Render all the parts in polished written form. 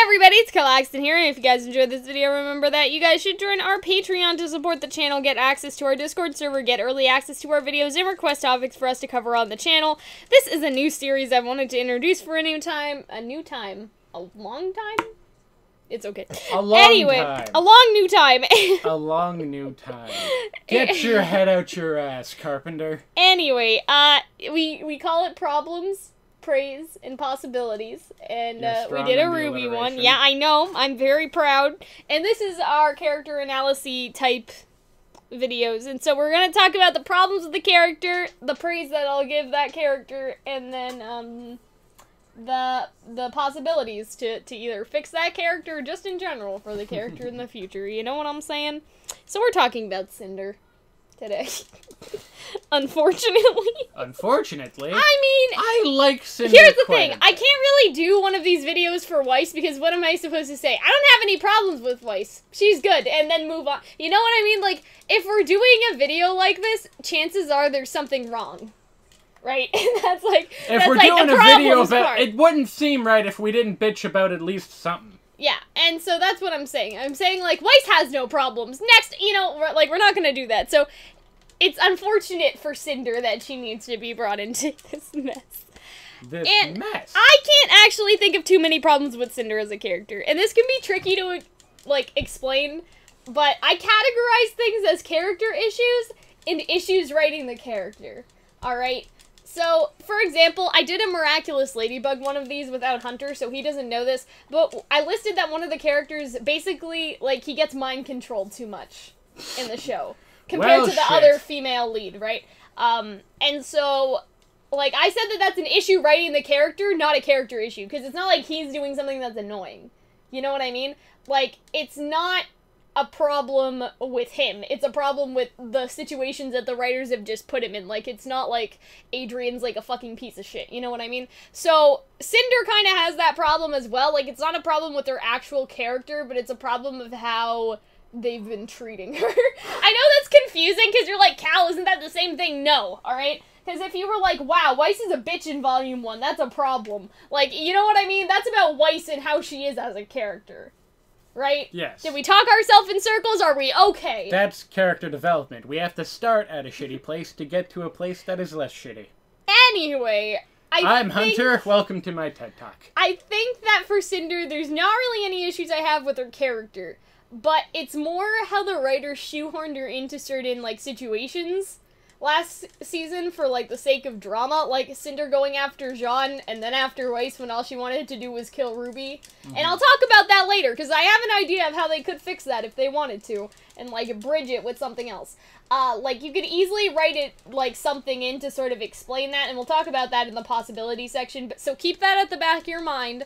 everybody, it's Calxiyn here, and if you guys enjoyed this video, remember that you guys should join our Patreon to support the channel, get access to our Discord server, get early access to our videos, and request topics for us to cover on the channel. This is a new series I wanted to introduce for a long time? It's okay. A long new time. A long new time. Get your head out your ass, Carpenter. Anyway, we call it Problems, Praise, and Possibilities, and we did a RWBY one. Yeah, I know. I'm very proud. And this is our character analysis type videos, and so we're gonna talk about the problems with the character, the praise that I'll give that character, and then the possibilities to either fix that character or just in general for the character in the future. You know what I'm saying? So we're talking about Cinder today. Unfortunately. Unfortunately? I mean, I like Cinder. Here's the thing. I can't really do one of these videos for Weiss because what am I supposed to say? I don't have any problems with Weiss. She's good. And then move on. You know what I mean? Like, if we're doing a video like this, chances are there's something wrong. Right? That's like, if we're doing a video about it, wouldn't seem right if we didn't bitch about at least something. Yeah, and so that's what I'm saying. I'm saying, like, Weiss has no problems. Next, you know, we're not gonna do that. So, it's unfortunate for Cinder that she needs to be brought into this mess. Mess? I can't actually think of too many problems with Cinder as a character. And this can be tricky to, like, explain, but I categorize things as character issues and issues writing the character. Alright? So, for example, I did a Miraculous Ladybug one of these without Hunter, so he doesn't know this, but I listed that one of the characters, basically, like, he gets mind-controlled too much in the show, compared to the other female lead, right? And so, like, I said that that's an issue writing the character, not a character issue, because it's not like he's doing something that's annoying. You know what I mean? Like, it's not a problem with him. It's a problem with the situations that the writers have just put him in. Like, it's not like Adrian's like a fucking piece of shit. You know what I mean? So, Cinder kind of has that problem as well. Like, it's not a problem with her actual character, but it's a problem of how they've been treating her. I know that's confusing, because you're like, Cal, isn't that the same thing? No, alright? Because if you were like, wow, Weiss is a bitch in Volume 1, that's a problem. Like, you know what I mean? That's about Weiss and how she is as a character. Right? Yes. Did we talk ourselves in circles? Are we okay? That's character development. We have to start at a shitty place to get to a place that is less shitty. Anyway, I'm Hunter. Welcome to my TED Talk. I think that for Cinder, there's not really any issues I have with her character, but it's more how the writers shoehorned her into certain, like, situations last season for, like, the sake of drama, like Cinder going after Jean and then after Weiss when all she wanted to do was kill RWBY. And I'll talk about that later, because I have an idea of how they could fix that if they wanted to, and, like, bridge it with something else. Like, you could easily write it, like, something in to sort of explain that, and we'll talk about that in the possibility section, but so keep that at the back of your mind.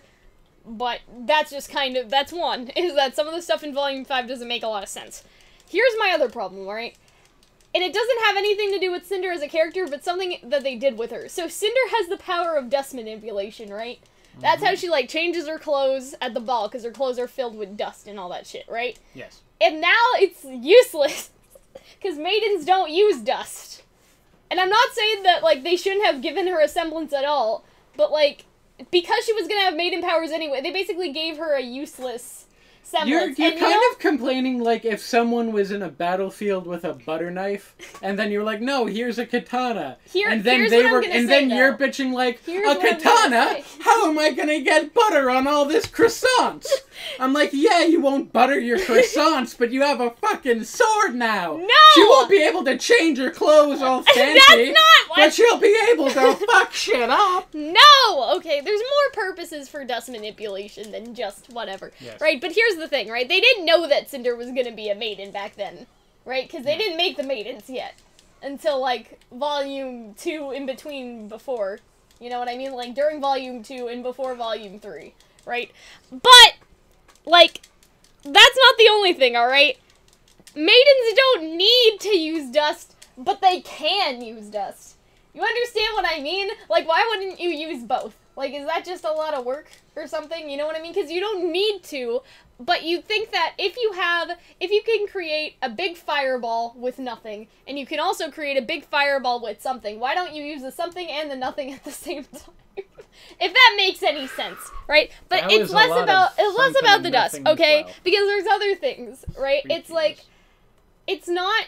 But that's just kind of, that's one, is that some of the stuff in Volume 5 doesn't make a lot of sense. Here's my other problem, alright? And it doesn't have anything to do with Cinder as a character, but something that they did with her. So Cinder has the power of dust manipulation, right? That's how she, like, changes her clothes at the ball, because her clothes are filled with dust and all that shit, right? Yes. And now it's useless, because maidens don't use dust. And I'm not saying that, like, they shouldn't have given her a semblance at all, but, like, because she was gonna have maiden powers anyway, they basically gave her a useless semblance. You're kind of complaining like if someone was in a battlefield with a butter knife, and then you're like, no, here's a katana. And then you're bitching like, a katana? How am I gonna get butter on all this croissants? I'm like, yeah, you won't butter your croissants, but you have a fucking sword now. No! She won't be able to change her clothes all fancy. That's not what... But she'll be able to fuck shit up. No! Okay, there's more purposes for dust manipulation than just whatever. Yes. Right, but here's the thing, right? They didn't know that Cinder was gonna be a maiden back then. Right? Because they didn't make the maidens yet. Until, like, Volume 2 in between before. You know what I mean? Like, during Volume 2 and before Volume 3. Right? But... like, that's not the only thing, alright? Maidens don't need to use dust, but they can use dust. You understand what I mean? Like, why wouldn't you use both? Like, is that just a lot of work or something? You know what I mean? Because you don't need to, but you think that if you can create a big fireball with nothing, and you can also create a big fireball with something, why don't you use the something and the nothing at the same time? If that makes any sense, right? But it's less about the dust, okay? Well. Because there's other things, right? It's like, it's not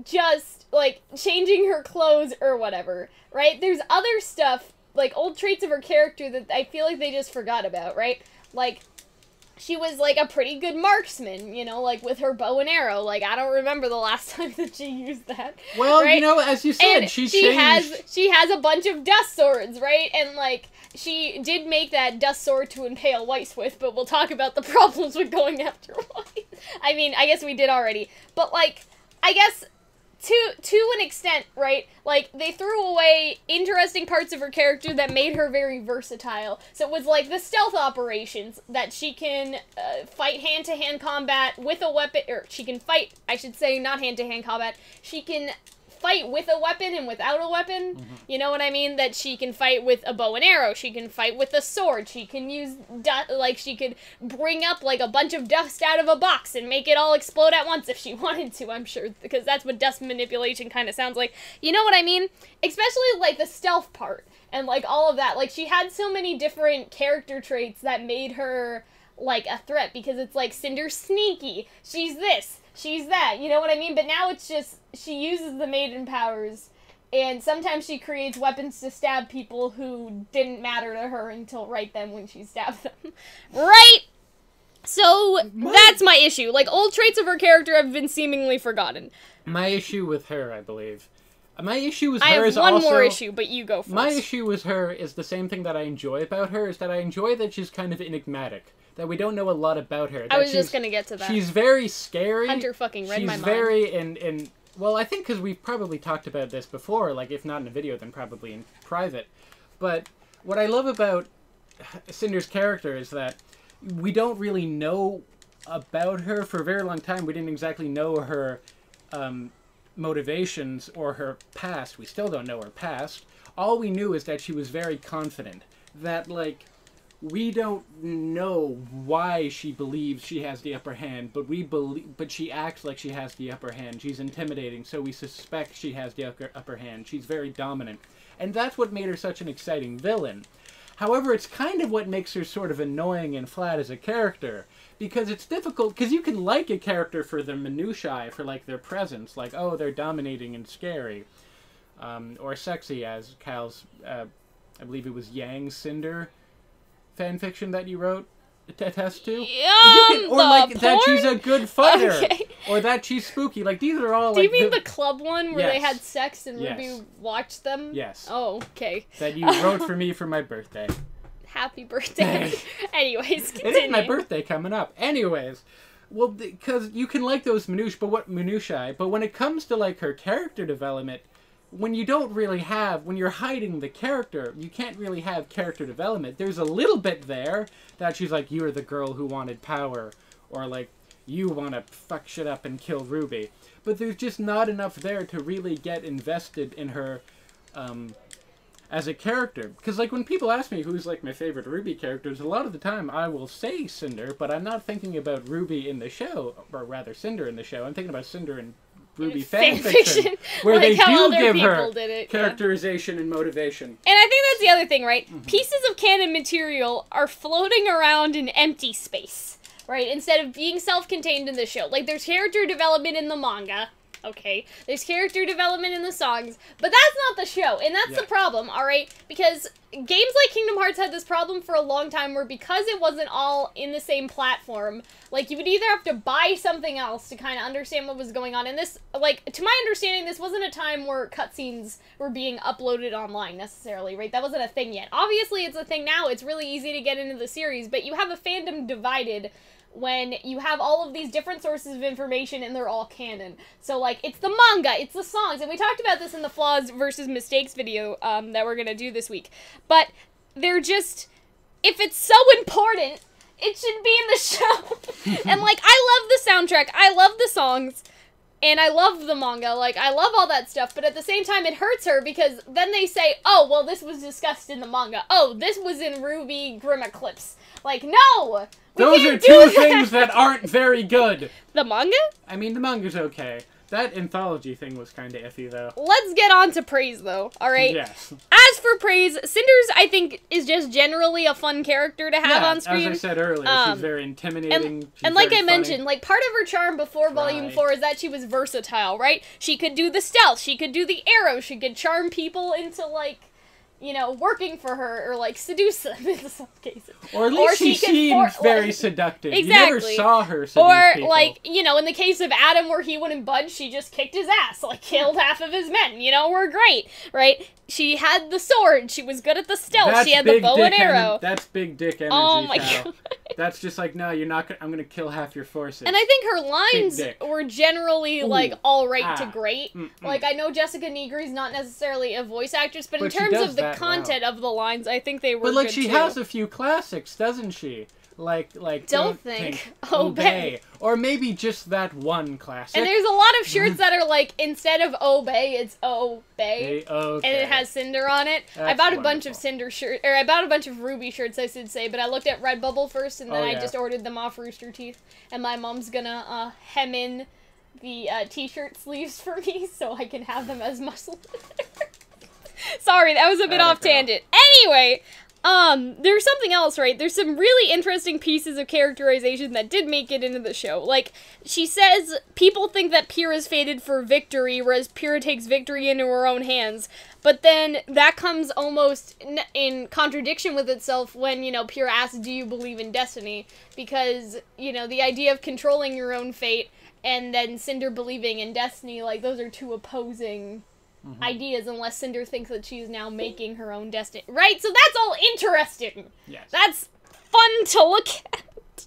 just, like, changing her clothes or whatever, right? There's other stuff, like, old traits of her character that I feel like they just forgot about, right? Like, she was, like, a pretty good marksman, you know, like, with her bow and arrow. Like, I don't remember the last time that she used that. Well, right? You know, as you said, and she has a bunch of dust swords, right? And, like, she did make that dust sword to impale Weiss with, but we'll talk about the problems with going after Weiss. I mean, I guess we did already. But, like, I guess to an extent, right? Like, they threw away interesting parts of her character that made her very versatile. So it was like the stealth operations, that she can fight hand-to-hand combat with a weapon, or she can fight, I should say, not hand-to-hand combat, she can fight with a weapon and without a weapon, you know what I mean? That she can fight with a bow and arrow, she can fight with a sword, she can use, like, she could bring up, like, a bunch of dust out of a box and make it all explode at once if she wanted to, I'm sure, because that's what dust manipulation kind of sounds like. You know what I mean? Especially, like, the stealth part, and, like, all of that. Like, she had so many different character traits that made her, like, a threat, because it's like, Cinder's sneaky, she's this, she's that, you know what I mean? But now it's just, she uses the maiden powers, and sometimes she creates weapons to stab people who didn't matter to her until right then when she stabbed them. Right? So, that's my issue. Like, old traits of her character have been seemingly forgotten. My issue with her, I believe. My issue with her is also... I have one more issue, but you go first. My issue with her is the same thing that I enjoy about her, is that I enjoy that she's kind of enigmatic. That we don't know a lot about her. I was just gonna get to that. She's very scary. Hunter fucking read my mind. She's very, well, I think because we've probably talked about this before, like, if not in a video, then probably in private. But what I love about Cinder's character is that we don't really know about her for a very long time. We didn't exactly know her motivations or her past. We still don't know her past. All we knew is that she was very confident. That, like... We don't know why she believes she has the upper hand, but she acts like she has the upper hand. She's intimidating, so we suspect she has the upper hand. She's very dominant. And that's what made her such an exciting villain. However, it's kind of what makes her sort of annoying and flat as a character. Because it's difficult, because you can like a character for their minutiae, for, like, their presence. Like, oh, they're dominating and scary. Or sexy, as Cal's, I believe it was Yang's Cinder fanfiction that you wrote attest to? Or like porn? That she's a good fighter. Okay. Or that she's spooky. Like, these are all, Do you mean the club one where they had sex and yes. Ruby watched them? Yes. Oh, okay. That you wrote for me for my birthday. Happy birthday. Anyways, continue. It is my birthday coming up. Anyways. Well, because you can like those minutiae, but when it comes to, like, her character development, when you don't really have, when you're hiding the character, you can't really have character development. There's a little bit there that she's like, you're the girl who wanted power, or like, you want to fuck shit up and kill Ruby. But there's just not enough there to really get invested in her as a character. Because, like, when people ask me who's, like, my favorite RWBY characters, a lot of the time I will say Cinder, but I'm not thinking about Ruby in the show, or rather Cinder in the show. I'm thinking about Cinder in RWBY fanfiction, where like they do give her characterization and motivation. And I think that's the other thing, right? Pieces of canon material are floating around in empty space, right? Instead of being self-contained in the show. Like, there's character development in the manga, okay? There's character development in the songs, but that's not the show, and that's the problem, alright? Because games like Kingdom Hearts had this problem for a long time where because it wasn't all in the same platform, like, you would either have to buy something else to kind of understand what was going on. And this, like, to my understanding, this wasn't a time where cutscenes were being uploaded online, necessarily, right? That wasn't a thing yet. Obviously, it's a thing now. It's really easy to get into the series, but you have a fandom divided when you have all of these different sources of information and they're all canon. So, like, it's the manga, it's the songs, and we talked about this in the Flaws versus Mistakes video that we're gonna do this week. But they're just, if it's so important, it should be in the show. And, like, I love the soundtrack, I love the songs, and I love the manga, like, I love all that stuff, but at the same time it hurts her because then they say, oh, well, this was discussed in the manga. Oh, this was in RWBY Grim Eclipse. Like, no! Those are two things that aren't very good. The manga? I mean, the manga's okay. That anthology thing was kind of iffy, though. Let's get on to praise, though, alright? Yes. As for praise, Cinder's, I think, is just generally a fun character to have on screen. As I said earlier, she's very intimidating. And like I mentioned, like, part of her charm before Volume 4 is that she was versatile, right? She could do the stealth, she could do the arrow, she could charm people into, like, you know, working for her, or, like, seduce them in some cases. Or at least she seemed very seductive. Exactly. You never saw her seduce people. Like, you know, in the case of Adam, where he wouldn't budge, she just kicked his ass, like, killed half of his men, you know, we're great, right? She had the sword, she was good at the stealth, she had the bow and arrow. That's big dick energy, Oh my god. That's just like, no, you're not gonna, I'm gonna kill half your forces. And I think her lines were generally, like, alright to great. Like, I know Jessica Negri's not necessarily a voice actress, but in terms of the content of the lines, I think they were good, But, like, she has a few classics, doesn't she? Like, don't think, obey. Or maybe just that one classic. And there's a lot of shirts that are like, instead of obey, it's obey. Okay. And it has Cinder on it. That's I bought a wonderful. bunch of Cinder shirts, or I bought a bunch of RWBY shirts, I should say, but I looked at Redbubble first, and then I just ordered them off Rooster Teeth. And my mom's gonna hem in the t-shirt sleeves for me, so I can have them as muscle. Sorry, that was a bit off tangent. Anyway, there's something else, right? There's some really interesting pieces of characterization that did make it into the show. Like, she says, people think that Pyrrha is fated for victory, whereas Pyrrha takes victory into her own hands. But then, that comes almost in contradiction with itself when, you know, Pyrrha asks, do you believe in destiny? Because, you know, the idea of controlling your own fate, and then Cinder believing in destiny, like, those are two opposing ideas, unless Cinder thinks that she's now making her own destiny. Right? So that's all interesting. Yes. That's fun to look at.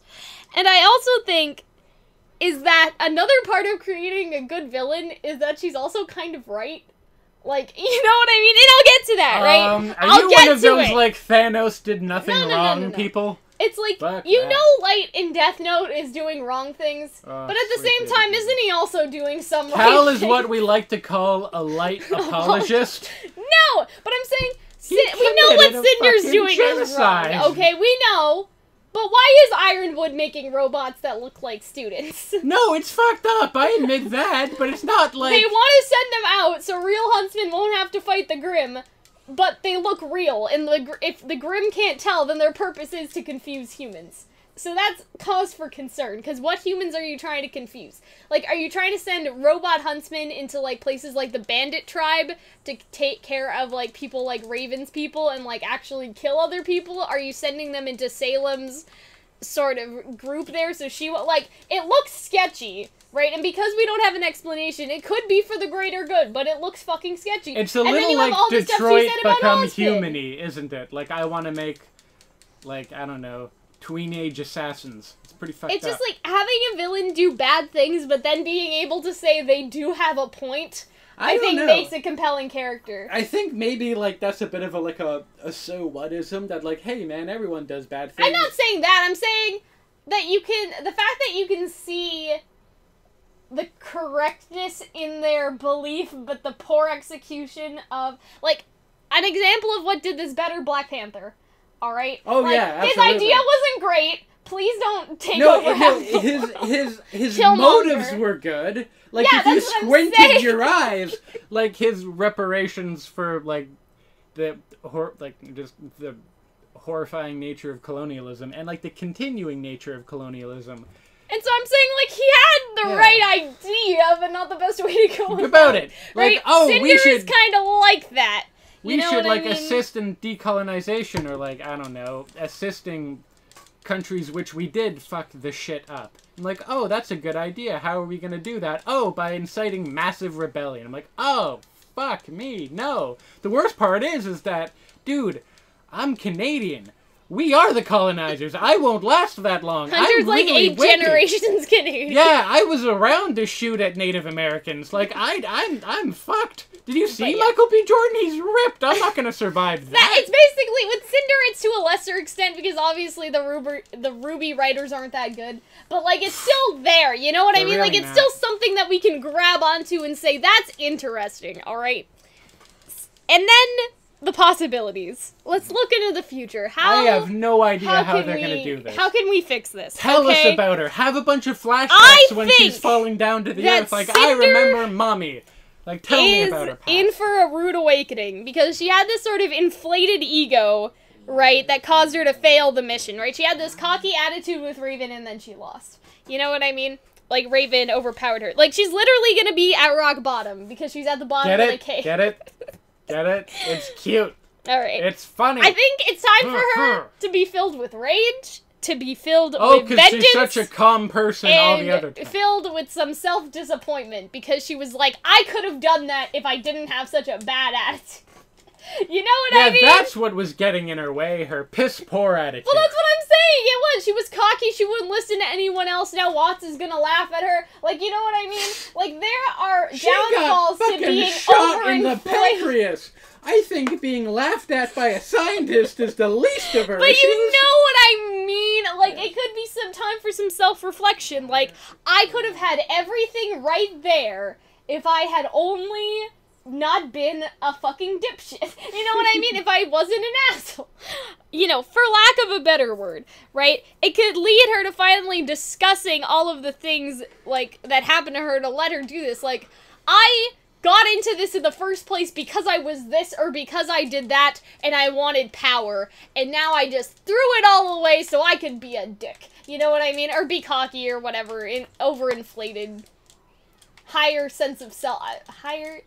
And I also think is that another part of creating a good villain is that she's also kind of right. Like, you know what I mean? And I'll get to that, right? Are you one of those, like, Thanos did nothing wrong people? It's like, know Light in Death Note is doing wrong things, but at the same time, isn't he also doing some right Cal is things? what we like to call a light apologist. No, but I'm saying, we know what Cinder's doing is wrong, okay? We know. But why is Ironwood making robots that look like students? No, it's fucked up. I admit that, but it's not like... They want to send them out so real huntsmen won't have to fight the Grimm, but they look real, and if the Grimm can't tell, then their purpose is to confuse humans. So that's cause for concern, because what humans are you trying to confuse? Like, are you trying to send robot huntsmen into, like, places like the bandit tribe to take care of, like, people like Raven's people and, like, actually kill other people? Are you sending them into Salem's sort of group there? So she, like, it looks sketchy, right? And because we don't have an explanation, it could be for the greater good, but it looks fucking sketchy. It's a little like Detroit Become Human-y, isn't it? Like, I want to make, like, I don't know, tween-age assassins. It's pretty fucked up. It's just like having a villain do bad things, but then being able to say they do have a point, I think makes a compelling character. I think maybe, like, that's a bit of a so what-ism, that, like, hey, man, everyone does bad things. I'm not saying that. I'm saying that the fact that you can see the correctness in their belief, but the poor execution of, like, an example of what did this better, Black Panther. Alright? Oh, like, yeah, absolutely. His idea wasn't great. Please don't take over his motives were good. Like, if you squinted your eyes, like, his reparations for, like, the horrifying nature of colonialism, and, like, the continuing nature of colonialism. And so I'm saying, like, he had the right idea, but not the best way to go about it. Like, right? oh, Cinder we should... is kind of like that. We should, like, assist in decolonization, or, like, I don't know, assisting countries which we did fuck the shit up. I'm like, oh, that's a good idea. How are we gonna do that? Oh, by inciting massive rebellion. I'm like, oh, fuck me, no. The worst part is that, dude, I'm Canadian. We are the colonizers. I won't last that long. Hunter's like really 8 generations Canadian. Yeah, I was around to shoot at Native Americans. Like, I'm fucked. Did you see Michael B. Jordan? He's ripped. I'm not gonna survive that. It's basically, with Cinder, it's to a lesser extent, because obviously the RWBY writers aren't that good. But, like, it's still there, you know what I mean? Really like, it's still something that we can grab onto and say, that's interesting, alright? And then, the possibilities. Let's look into the future. I have no idea how they're going to do this. How can we fix this? Tell us about her. Have a bunch of flashbacks when she's falling down to the earth. Like, I remember Mommy. Like, tell me about her past. In for a rude awakening because she had this sort of inflated ego, right, that caused her to fail the mission, right? She had this cocky attitude with Raven and then she lost. You know what I mean? Like, Raven overpowered her. Like, she's literally gonna be at rock bottom because she's at the bottom of the cave. Get it? Get it? It's cute. Alright. It's funny. I think it's time for her to be filled with rage, to be filled with vengeance. Oh, because she's such a calm person all the other time. Filled with some self-disappointment because she was like, I could have done that if I didn't have such a bad attitude. You know what I mean? Yeah, that's what was getting in her way, her piss-poor attitude. Well, that's what I'm saying, it was. She was cocky, she wouldn't listen to anyone else, now Watts is gonna laugh at her. Like, you know what I mean? Like, there are downfalls to being shot in the pancreas. I think being laughed at by a scientist is the least of her But issues. You know what I mean? Like, it could be some time for some self-reflection. Like, I could have had everything right there if I had only not been a fucking dipshit. You know what I mean? If I wasn't an asshole. You know, for lack of a better word, right? It could lead her to finally discussing all of the things, like, that happened to her to let her do this. Like, I got into this in the first place because I was this or because I did that and I wanted power. And now I just threw it all away so I could be a dick. You know what I mean? Or be cocky or whatever. Overinflated. Higher sense of self. Higher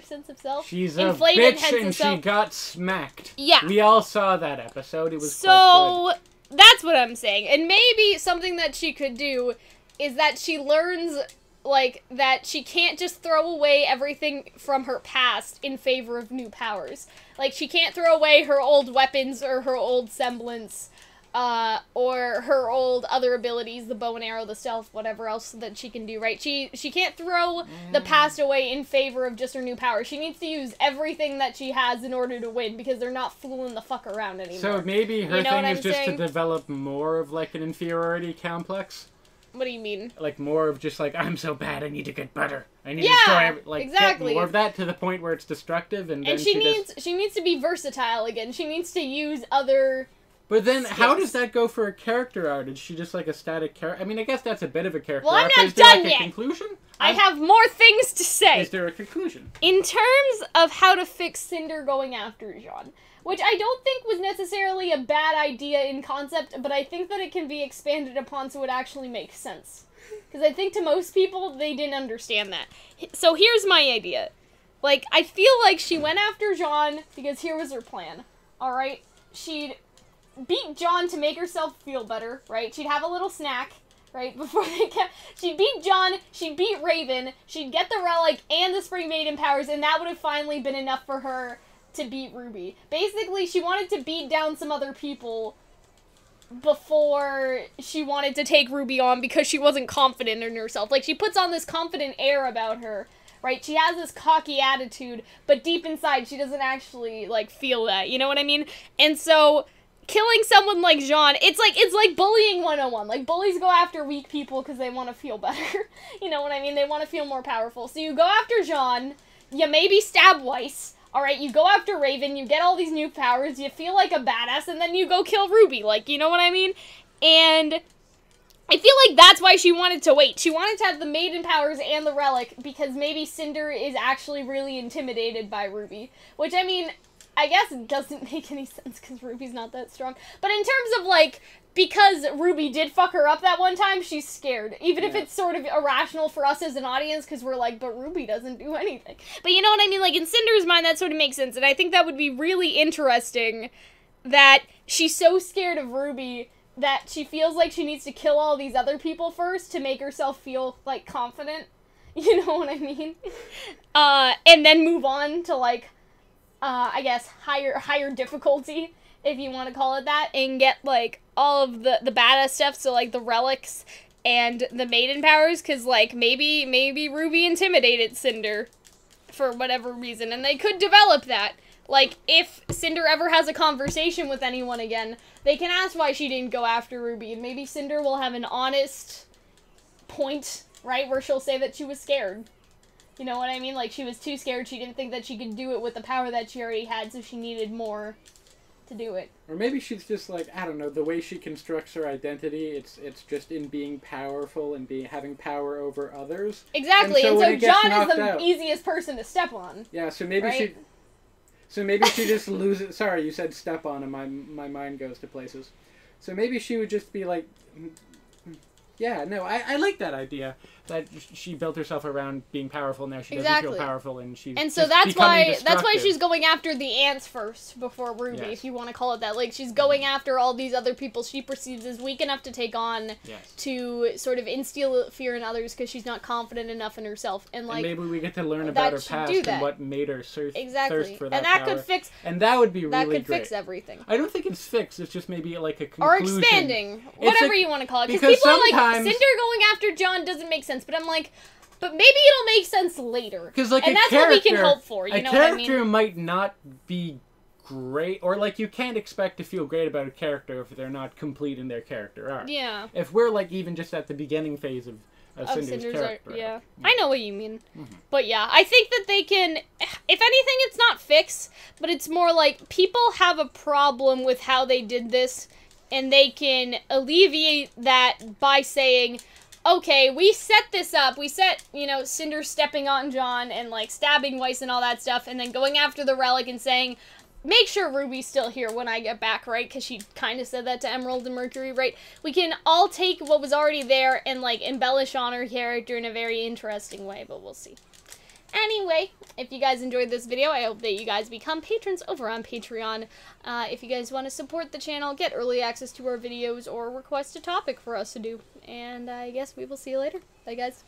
sense of self? She's inflated a bitch and she got smacked. Yeah. We all saw that episode. It was so, quite good. That's what I'm saying. And maybe something that she could do is that she learns, like, that she can't just throw away everything from her past in favor of new powers. Like, she can't throw away her old weapons or her old semblance, or her old other abilities, the bow and arrow, the stealth, whatever else that she can do, right? She can't throw the past away in favor of just her new power. She needs to use everything that she has in order to win, because they're not fooling the fuck around anymore. So maybe her thing is just to develop more of, like, an inferiority complex? What do you mean? Like, more of just, like, I'm so bad, I need to get better. I need to destroy like, exactly. Get more of that to the point where it's destructive, and then she needs to be versatile again. She needs to use other... But then, how does that go for a character arc? Is she just like a static character? I mean, I guess that's a bit of a character arc. I'm not done yet. A conclusion? I have more things to say. Is there a conclusion? In terms of how to fix Cinder going after Jean, which I don't think was necessarily a bad idea in concept, but I think that it can be expanded upon so it actually makes sense. Because I think to most people, they didn't understand that. So here's my idea. Like, I feel like she went after Jean because here was her plan. Alright? She'd beat John to make herself feel better, right? She'd have a little snack, right? Before they kept... She'd beat John, she'd beat Raven, she'd get the relic and the Spring Maiden powers, and that would have finally been enough for her to beat RWBY. Basically, she wanted to beat down some other people before she wanted to take RWBY on because she wasn't confident in herself. Like, she puts on this confident air about her, right? She has this cocky attitude, but deep inside, she doesn't actually, like, feel that. You know what I mean? And so... killing someone like Jean, it's like bullying 101. Like, bullies go after weak people because they want to feel better. You know what I mean? They want to feel more powerful. So you go after Jean, you maybe stab Weiss, alright? You go after Raven, you get all these new powers, you feel like a badass, and then you go kill RWBY. Like, you know what I mean? And I feel like that's why she wanted to wait. She wanted to have the Maiden powers and the relic because maybe Cinder is actually really intimidated by RWBY. Which, I mean... I guess it doesn't make any sense because RWBY's not that strong. But in terms of, like, because RWBY did fuck her up that one time, she's scared. Even if it's sort of irrational for us as an audience because we're like, but RWBY doesn't do anything. But you know what I mean? Like, in Cinder's mind, that sort of makes sense. And I think that would be really interesting that she's so scared of RWBY that she feels like she needs to kill all these other people first to make herself feel, like, confident. You know what I mean? And then move on to, like... I guess, higher difficulty, if you want to call it that, and get, like, all of the badass stuff, so, like, the relics and the Maiden powers, because, like, maybe RWBY intimidated Cinder for whatever reason, and they could develop that. Like, if Cinder ever has a conversation with anyone again, they can ask why she didn't go after RWBY, and maybe Cinder will have an honest point, right, where she'll say that she was scared. You know what I mean? Like, she was too scared. She didn't think that she could do it with the power that she already had, so she needed more to do it. Or maybe she's just like, I don't know, the way she constructs her identity, it's just in being powerful and having power over others. Exactly, and so John is the easiest person to step on. Yeah, so maybe she just loses. Sorry, you said step on, and my mind goes to places. So maybe she would just be like, yeah, no, I like that idea. That she built herself around being powerful. Now she doesn't feel powerful, and she's and so that's why she's going after the ants first before RWBY, if you want to call it that. Like, she's going after all these other people she perceives as weak enough to take on, to sort of instill fear in others because she's not confident enough in herself. And like, and maybe we get to learn about her past and what made her thirst for that and that power. Could fix. And that would be really great. That could fix everything. I don't think it's fixed. It's just maybe like a conclusion. Or expanding, whatever you want to call it. Because people are like, Cinder going after John doesn't make sense, but I'm like, but maybe it'll make sense later. Because like, and that's what we can hope for. You know what I mean? A character might not be great, or like, you can't expect to feel great about a character if they're not complete in their character arc. Yeah. If we're like even just at the beginning phase of Cinder's character. Yeah. I know what you mean. Mm-hmm. But yeah, I think that they can, if anything, it's not fix, but it's more like people have a problem with how they did this, and they can alleviate that by saying, okay, we set this up. We set, Cinder stepping on John and, like, stabbing Weiss and all that stuff, and then going after the relic and saying, make sure RWBY's still here when I get back, right? Because she kind of said that to Emerald and Mercury, right? We can all take what was already there and, like, embellish on her character in a very interesting way, but we'll see. Anyway, if you guys enjoyed this video, I hope that you guys become patrons over on Patreon. If you guys want to support the channel, get early access to our videos, or request a topic for us to do. And I guess we will see you later. Bye, guys.